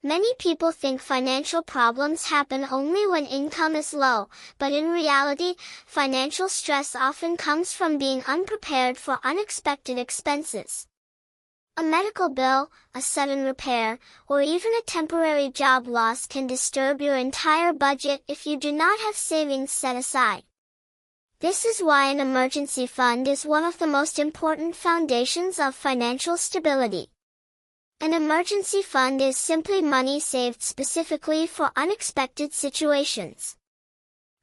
Many people think financial problems happen only when income is low, but in reality, financial stress often comes from being unprepared for unexpected expenses. A medical bill, a sudden repair, or even a temporary job loss can disturb your entire budget if you do not have savings set aside. This is why an emergency fund is one of the most important foundations of financial stability. An emergency fund is simply money saved specifically for unexpected situations.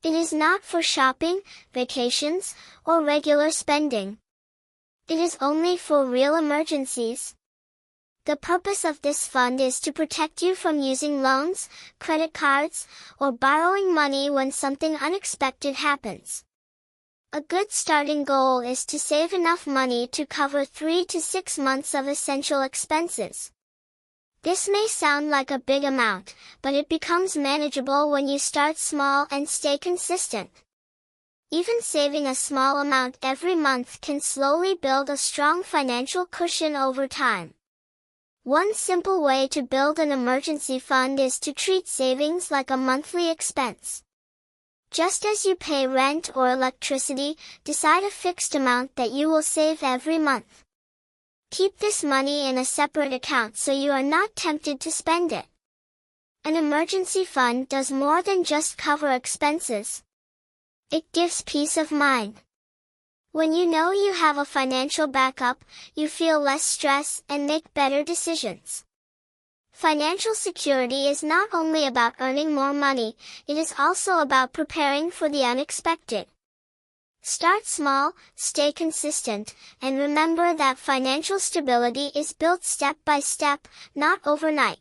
It is not for shopping, vacations, or regular spending. It is only for real emergencies. The purpose of this fund is to protect you from using loans, credit cards, or borrowing money when something unexpected happens. A good starting goal is to save enough money to cover 3 to 6 months of essential expenses. This may sound like a big amount, but it becomes manageable when you start small and stay consistent. Even saving a small amount every month can slowly build a strong financial cushion over time. One simple way to build an emergency fund is to treat savings like a monthly expense. Just as you pay rent or electricity, decide a fixed amount that you will save every month. Keep this money in a separate account so you are not tempted to spend it. An emergency fund does more than just cover expenses. It gives peace of mind. When you know you have a financial backup, you feel less stress and make better decisions. Financial security is not only about earning more money, it is also about preparing for the unexpected. Start small, stay consistent, and remember that financial stability is built step by step, not overnight.